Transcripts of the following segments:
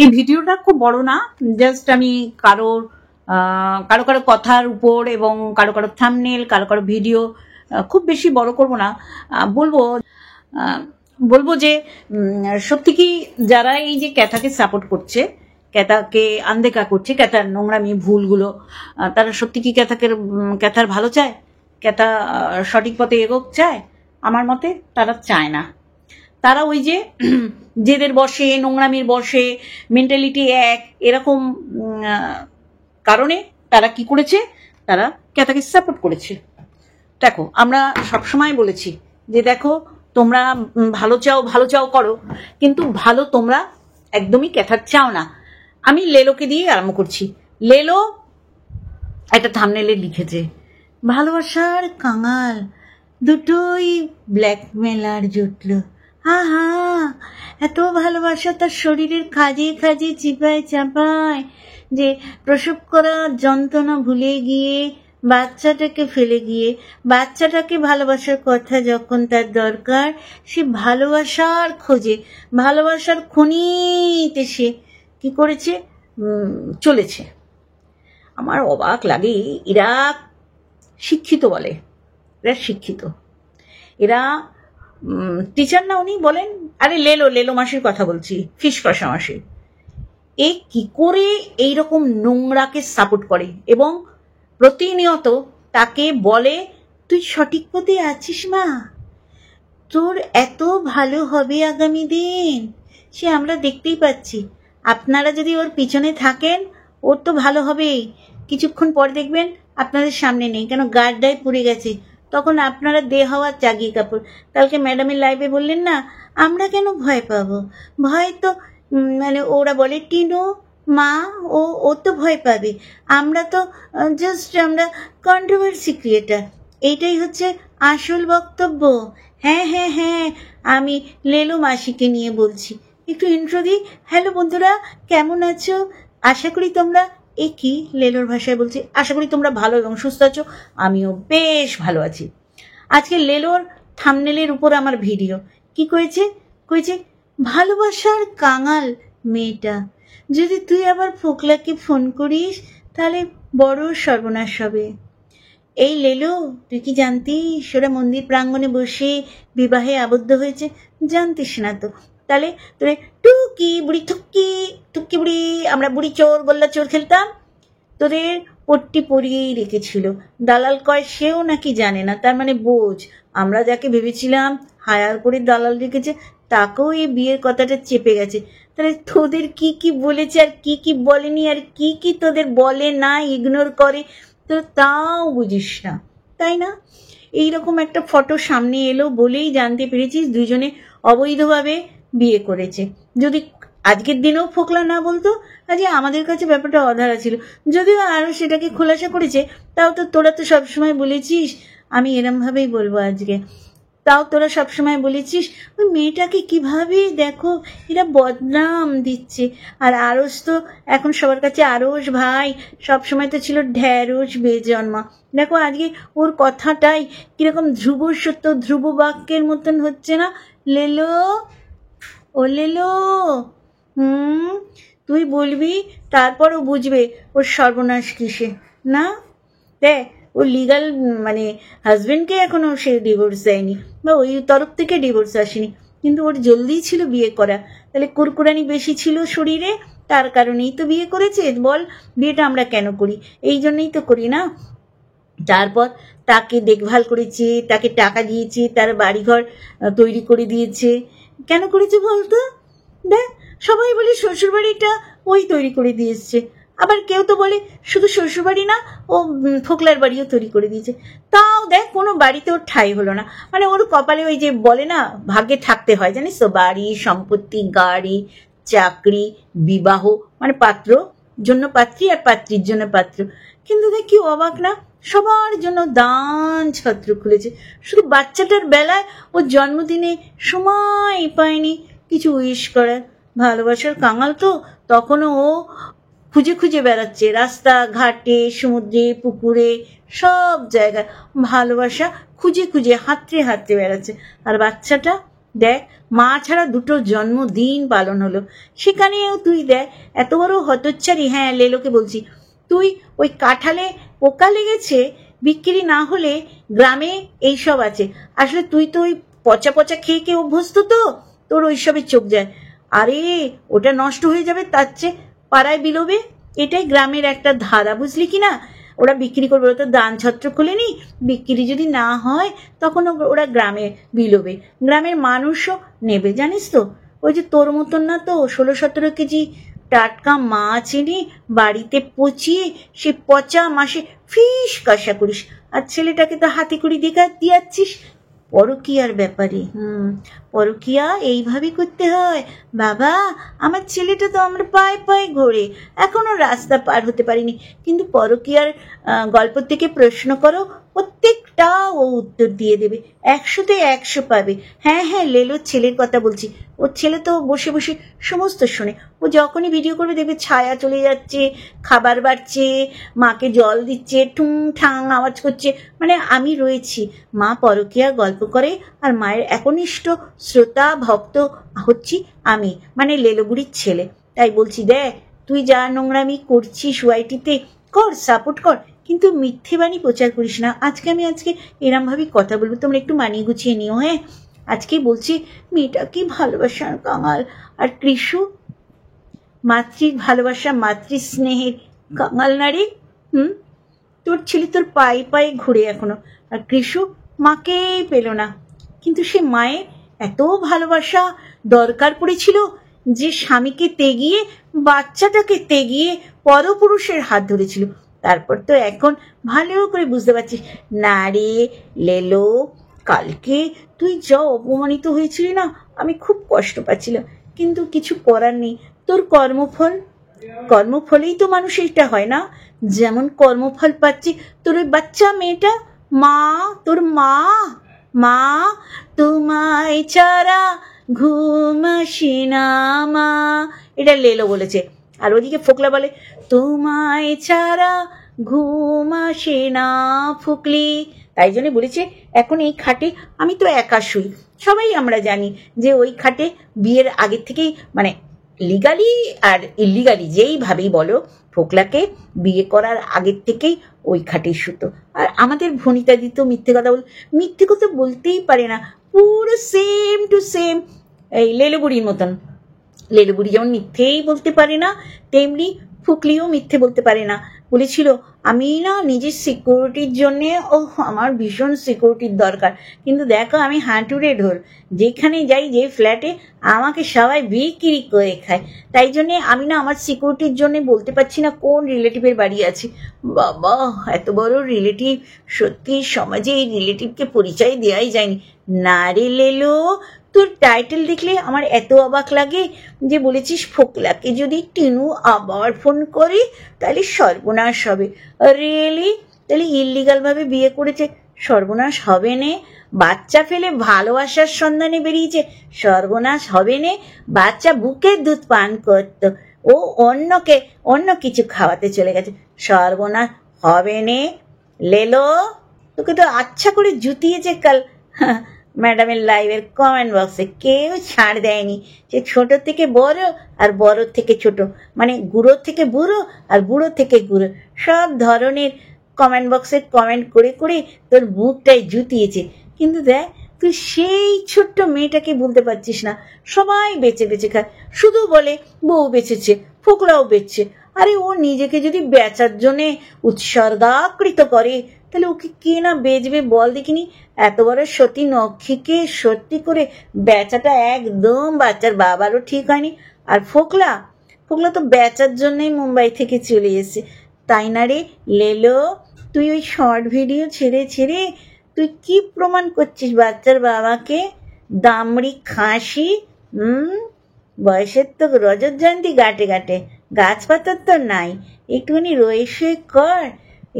এই ভিডিওটা খুব বড় না, জাস্ট আমি কারো কারো কথার উপর এবং কারো থাম্বনেল, কারো ভিডিও খুব বেশি বড় করব না, বলবো যে সত্যি কি যারা এই যে ক্যাথাকে সাপোর্ট করছে, ক্যাথাকে আনদেখা করছে, ক্যাথার নোংরামি ভুলগুলো, তারা সত্যি কি ক্যাথার ভালো চায়, ক্যাথা সঠিক পথে এগোক চায়? আমার মতে তারা চায় না। তারা ওই যে জেদের বসে, নোংরামির বসে, মেন্টালিটি এক, এরকম কারণে তারা কি করেছে, তারা ক্যাথাকে সাপোর্ট করেছে। দেখো, আমরা সবসময় বলেছি যে দেখো তোমরা ভালো চাও করো, কিন্তু ভালো তোমরা একদমই ক্যাথার চাও না। আমি লেলোকে দিয়ে আরম্ভ করছি। লেলো একটা থাম্বনেলে লিখেছে, ভালোবাসার কাঙাল দুটোই ব্ল্যাকমেলার জুটলো। হা, এত ভালোবাসা তার শরীরের খাজে খাজে চিপায় চাপায় যে প্রসব করার যন্ত্রণা ভুলে গিয়ে বাচ্চাটাকে ফেলে গিয়ে বাচ্চাটাকে ভালোবাসার কথা যখন তার দরকার, সে ভালোবাসার খোঁজে, ভালোবাসার খনিতে সে কি করেছে, চলেছে। আমার অবাক লাগে, এরা শিক্ষিত বলে, এরা শিক্ষিত, এরা টিচার না। উনি বলেন, আরে লেলো মাসির কথা বলছি, ফিশ কষা মাসি, এ কি করে এইরকম নোংরাকে সাপোর্ট করে এবং প্রতিনিয়ত তাকে বলে, তুই সঠিক পথে আছিস মা, তোর এত ভালো হবে আগামী দিন, সে আমরা দেখতেই পাচ্ছি। আপনারা যদি ওর পিছনে থাকেন, ওর তো ভালো হবেই। কিছুক্ষণ পর দেখবেন আপনাদের সামনে নেই, কেন গাড্ডায় পড়ে গেছে, তখন আপনারা হওয়ার চাগিয়ে কাপড়। কালকে ম্যাডামের লাইভে বললেন না, আমরা কেন ভয় পাবো, ভয় তো মানে ওরা বলে টিনু মা, ও তো ভয় পাবে, আমরা তো আমরা কন্ট্রোভার্সি ক্রিয়েটার, এইটাই হচ্ছে আসল বক্তব্য। হ্যাঁ, আমি লেলো মাসিকে নিয়ে বলছি, একটু ইন্ট্রো দিই। হ্যালো বন্ধুরা, কেমন আছো? আশা করি তোমরা, কি লেলোর ভাষায় বলছি, আশা করি তোমরা ভালো এবং সুস্থ আছো। আমিও বেশ ভালো আছি। আজকে লেলোর থাম্বনেলের উপর আমার ভিডিও কি করেছে, ভালোবাসার কাঙাল মেয়েটা, যদি তুই আবার ফোকলাকে ফোন করিস তাহলে বড় সর্বনাশ হবে। এই লেলো, তুই কি জানতিস ওরা মন্দির প্রাঙ্গণে বসে বিবাহে আবদ্ধ হয়েছে? জানতিস না তো? তাহলে তোরে টুকি বুড়ি থুকি বুড়ি, আমরা বুড়ি চোর গোল্লা চোর খেলতাম, তোদের পট্টি পরিয়েই রেখেছিল। দালাল কয় সেও নাকি জানে না, তার মানে বোঝ, আমরা যাকে ভেবেছিলাম হায়ার করে দালাল রেখেছে, তাকেও এই বিয়ের কথাটা চেপে গেছে। তাহলে তোদের কি বলেছে আর কি বলেনি, আর কি তোদের বলে না, ইগনোর করে, তো তাও বুঝিস না, তাই না? এইরকম একটা ফটো সামনে এলো বলেই জানতে পেরেছিস দুজনে অবৈধভাবে বিয়ে করেছে। যদি আজকের দিনেও ফোকলা না বলতো, আজকে আমাদের কাছে ব্যাপারটা অধারা ছিল। যদিও আরও সেটাকে খোলাসা করেছে, তাও তো তোরা তো সবসময় বলেছিস, আমি এরমভাবেই বলবো আজকে, তাও তোরা সবসময় বলেছিস ওই মেয়েটাকে কিভাবে দেখো এরা বদনাম দিচ্ছে। আর আরস তো এখন সবার কাছে আরস ভাই, সবসময় তো ছিল ঢ্যাঁড়স বেজন্মা। দেখো আজকে ওর কথাটাই কিরকম ধ্রুব সত্য ধ্রুব বাক্যের মতন হচ্ছে না? লেলো, ও লেলো, তুই বলবি, তারপরও বুঝবে ওর সর্বনাশ কিসে না। দেখ, ও লিগাল মানে হাজবেন্ডকে এখনো সে ডিভোর্স দেয়নি, বা ওই তরফ থেকে ডিভোর্স আসেনি, কিন্তু ওর জলদি ছিল বিয়ে করা। তাহলে কুরকুরানি বেশি ছিল শরীরে, তার কারণেই তো বিয়ে করেছে। বল, বিয়েটা আমরা কেন করি? এই জন্যই তো করি না। তারপর তাকে দেখভাল করেছে, তাকে টাকা দিয়েছে, তার বাড়িঘর তৈরি করে দিয়েছে। কেন করেছে বলতো? দেখ, সবাই বলে শ্বশুরবাড়িটা ওই তৈরি করে দিয়ে এসছে, আবার কেউ তো বলে শুধু শ্বশুরবাড়ি না, ও ফোকলার বাড়িও তৈরি করে দিয়েছে। তাও দেখ, কোনো বাড়িতে ওর ঠাঁই হলো না। মানে ওর কপালে ওই যে বলে না, ভাগ্যে থাকতে হয়, জানিস তো, বাড়ি, সম্পত্তি, গাড়ি, চাকরি, বিবাহ, মানে পাত্র জন্য পাত্রী আর পাত্রীর জন্য পাত্র। কিন্তু দেখ কি অবাক না, সবার জন্য দান ছত্র খুলেছে, শুধু বাচ্চাটার বেলায় ওর জন্মদিনে সময় পায়নি কিছু উইশ করার। ভালোবাসার কাঙাল তো তখনও ও খুঁজে বেড়াচ্ছে, রাস্তা ঘাটে, সমুদ্রে, পুকুরে, সব জায়গায় ভালোবাসা খুঁজে হাতড়ে বেড়াচ্ছে। আর দেখ মা ছাড়া দুটো জন্মদিন পালন হলো, সেখানেও তুই দেখ এত বড় হতচ্ছারি। হ্যাঁ লেলোকে বলছি, তুই ওই কাঁঠালে পোকা লেগেছে বিক্রি না হলে গ্রামে এইসব আছে। আসলে তুই তো ওই পচা পচা খেয়ে খেয়ে অভ্যস্ত, তো তোর ওইসবে চোখ যায়। আরে ওটা নষ্ট হয়ে যাবে, তার চেয়ে পাড়ায় বিলোবে, এটাই গ্রামের একটা ধারা, বুঝলি কি না? ওরা বিক্রি করবে, ওরা তো দান ছত্র খোলেনি, বিক্রি যদি না হয় তখন ওরা গ্রামে বিলোবে, গ্রামের মানুষও নেবে, জানিস তো? ওই যে তোর মতন না তো 16-17 কেজি টাটকা মাছ এনে বাড়িতে পচিয়ে সে পচা মাসে ফিস কষা করিস, আর ছেলেটাকে তো হাতে করে দিয়াচ্ছিস পরকিয়ার ব্যাপারে। পরকিয়া এইভাবে করতে হয় বাবা? আমার ছেলেটা তো আমার পায়ে পায়ে ঘোরে, এখনো রাস্তা পার হতে পারিনি, কিন্তু পরকিয়ার গল্প থেকে প্রশ্ন করো, প্রত্যেকটা ও উত্তর দিয়ে দেবে, 100-তে 100 পাবে। হ্যাঁ হ্যাঁ লেলোর ছেলের কথা বলছি, ওর ছেলে তো বসে বসে সমস্ত শোনে। ও যখনই ভিডিও করবে দেখবে ছায়া চলে যাচ্ছে, খাবার বাড়ছে, মাকে জল দিচ্ছে, ঠুং ঠাং আওয়াজ করছে, মানে আমি রয়েছি। মা পরকীয়া গল্প করে আর মায়ের একনিষ্ঠ শ্রোতা ভক্ত হচ্ছি আমি, মানে লেলোবুড়ির ছেলে। তাই বলছি দেখ, তুই যা নোংরামি করছিস ওয়াইটিতে কর, সাপোর্ট কর, কিন্তু মিথ্যে বাণী প্রচার করিস না। আজকে এরমভাবেই কথা বলবো, তোমরা একটু মানিয়ে গুছিয়ে নিও। হ্যাঁ আজকে বলছি, মেয়েটা কি ভালোবাসার কাঙাল, আর কৃষু মাতৃ ভালোবাসা মাতৃ স্নেহের কাঙাল নারী। তোর ছেলে তোর পায়ে পায়ে ঘুরে এখনো, আর কৃষু মাকেই পেল না, কিন্তু সে মায়ের এত ভালোবাসা দরকার পড়েছিল যে স্বামীকে তেগিয়ে বাচ্চাটাকে তেগিয়ে পরপুরুষের হাত ধরেছিল। তারপর তো এখন ভালো করে বুঝতে পারছিস না রে লেলো, কালকে তুই যা অপমানিত হয়েছিলি না, আমি খুব কষ্ট পাচ্ছিলাম, কিন্তু কিছু করার নেই, তোর কর্মফলেই তো মানুষ এইটা হয় না, যেমন কর্মফল পাচ্ছি তোর ওই বাচ্চা মেয়েটা। মা, তোর মা তোমায় ছাড়া ঘুম আসে না মা, এটা লেলো বলেছে। আর ওদিকে ফোকলা বলে তোমায় ছাড়া ঘুম আসে না ফুকলি। তাই জন্য বলেছে এখন এই খাটে আমি তো একা শুই। সবাই আমরা জানি যে ওই খাটে বিয়ের আগের থেকেই, মানে লিগালি আর ইলিগালি যেইভাবেই বলো, ফোকলাকে বিয়ে করার আগের থেকেই ওই খাটেই শুতো। আর আমাদের ভনিতা দিত মিথ্যে কথা বলতেই পারে না, পুরো সেম টু সেম এই লেলোবুড়ির মতন। লেলোবুড়ি যেমন মিথ্যেই বলতে পারে না, তেমনি ফুকলিও মিথ্যে বলতে পারে না। বলেছিল আমি না নিজের সিকিউরিটির জন্যে, আমার ভীষণ সিকিউরিটির দরকার, কিন্তু দেখো আমি হাঁটুরে ঢোল, যেখানে যাই যে ফ্ল্যাটে আমাকে সবাই বিক্রি করে খায়, তাই জন্যে আমি না আমার সিকিউরিটির জন্যে বলতে পারছি না কোন রিলেটিভের বাড়ি আছে। বাবা এত বড় রিলেটিভ, সত্যি সমাজে এই রিলেটিভকে পরিচয় দেওয়াই যায়নি। না রে লেলো, তোর টাইটেল দেখলে আমার এত অবাক লাগে যে বলেছিস ফোকলাকে যদি টিনু আবার ফোন করে তাহলে সর্বনাশ হবে। রিয়েলি? তাহলে ইলিগাল ভাবে বিয়ে করেছে, সর্বনাশ হবে নে? বাচ্চা ফেলে ভালোবাসার সন্ধানে বেরিয়েছে, সর্বনাশ হবে নে? বাচ্চা বুকের দুধ পান করত, ও অন্য কিছু খাওয়াতে চলে গেছে, সর্বনাশ হবে নে? লেলো তোকে তো আচ্ছা করে জুতিয়েছে কাল ম্যাডামের লাইভের কমেন্ট বক্সে, কেউ ছাড় দেয়নি। সে ছোট থেকে বড় আর বড় থেকে ছোট, মানে গুঁড়ো থেকে বুড়ো আর বুড়ো থেকে গুঁড়ো, সব ধরনের কমেন্ট বক্সে কমেন্ট করে করে তোর বুকটাই জুতিয়েছে। কিন্তু দেখ তুই সেই ছোট্ট মেয়েটাকে বলতে পারছিস না। সবাই বেঁচে বেঁচে খায়, শুধু বলে বউ বেঁচেছে, ফোকলাও বেচছে। আরে ও নিজেকে যদি বেচার জন্যে উৎসর্গাকৃত করে তাহলে ওকে কে না বেচবে বল দেখিনি? এত বড় সতী নক্ষীকে সত্যি করে বেচাটা একদম বাচ্চার বাবারও ঠিক হয়নি। আর ফোকলা তো বেচার জন্যই মুম্বাই থেকে চলে এসেছে, তাই না রে লেলো? তুই ওই শর্ট ভিডিও ছেড়ে তুই কি প্রমাণ করছিস বাচ্চার বাবাকে? দামড়ি খাসি। বয়সের তো রজত জয়ন্তী গাটে গাছপাতার তো নাই, একটুখানি রয়েছে কর।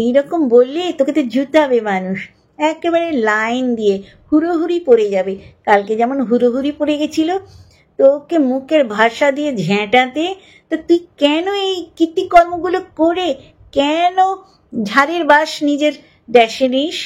এইরকম বললে তোকে তো জুতাবে মানুষ, একেবারে লাইন দিয়ে হুড়োহুড়ি পড়ে যাবে। কালকে যেমন হুড়োহুড়ি পড়ে গেছিল তোকে মুখের ভাষা দিয়ে ঝেঁটাতে, তো তুই কেন এই কীর্তিকর্মগুলো করে কেন ঝাড়ের বাস নিজের ড্যাশে নিস?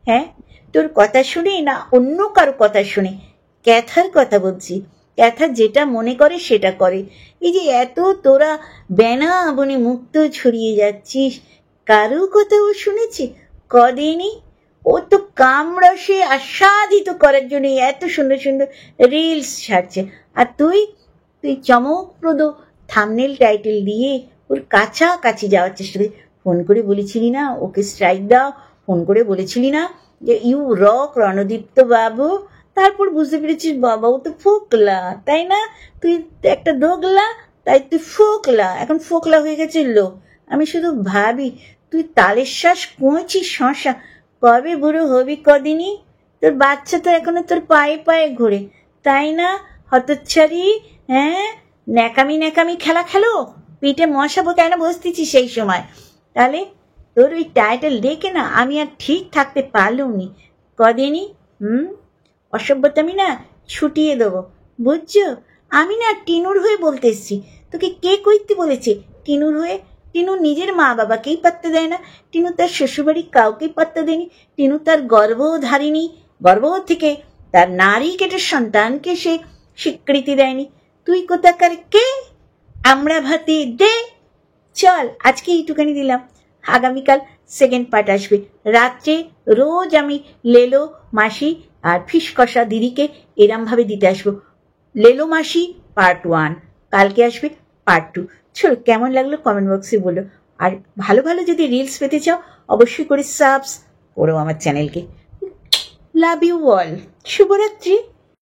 হ্যাঁ তোর কথা শুনে না অন্য কারো কথা শুনে ক্যাথার কথা বলছি। ক্যাথা যেটা মনে করে সেটা করে। এই যে এত তোরা বেনা বনে মুক্ত ছড়িয়ে যাচ্ছিস, কারো কথা ও শুনেছে? কদিনই। ও তো কামরসে আস্বাদিত করার জন্য এত সুন্দর সুন্দর রিলস ছাড়ছে, আর তুই তুই চমকপ্রদ থাম্বনেল টাইটেল দিয়ে ওর কাছাকাছি যাওয়ার চেষ্টা করি। ফোন করে বলেছিলি না ওকে স্ট্রাইক দাও? ফোন করে বলেছিলি না যে ইউ রক রণদীপ্ত বাবু? তারপর বুঝতে পেরেছিস বাবা ও তো ফোকলা, তাই না? তুই একটা দোগলা, তাই তুই ফোকলা, এখন ফোকলা হয়ে গেছে লোক। আমি শুধু ভাবি তুই তালের শ্বাস কমেছিস শশা, কবে বুড়ো হবি কদিনই? তোর বাচ্চা তো এখনো তোর পায়ে পায়ে ঘোরে, তাই না হতচ্ছাড়ি? হ্যাঁ, ন্যাকামি ন্যাকামি খেলা খেলো, পিঠে মশা কেন বসতেছি সেই সময়? তাহলে তোর ওই টাইটেল দেখে না আমি আর ঠিক থাকতে পারলুমনি কদিনই। অসভ্যতামি না ছুটিয়ে দেবো, বুঝছো? আমি না টিনুর হয়ে বলতে এসছি। তোকে কে কইতে বলেছে টিনুর হয়ে? টিনু নিজের মা বাবাকেই পাত্তা দেয় না, টিনু তার শ্বশুরবাড়ির কাউকেই পাত্তা দেয়নি, টিনু তার গর্ভধারিণী, গর্ভ থেকে তার নারী কেটে সন্তানকে সে স্বীকৃতি দেয়নি। তুই কোথাকার কে? আমরা ভাতে দে। চল আজকে এইটুখানি দিলাম, আগামীকাল সেকেন্ড পার্ট আসবে রাত্রে। রোজ আমি লেলো মাসি আর ফিস কষা দিদিকে এরমভাবে দিতে আসবো। লেলো মাসি পার্ট 1, কালকে আসবে পার্ট 2। চলো কেমন লাগলো কমেন্ট বক্সে বলো, আর ভালো ভালো যদি রিলস পেতে চাও অবশ্যই করে সাবস করো আমার চ্যানেলকে। লাভ ইউ অল, শুভরাত্রি।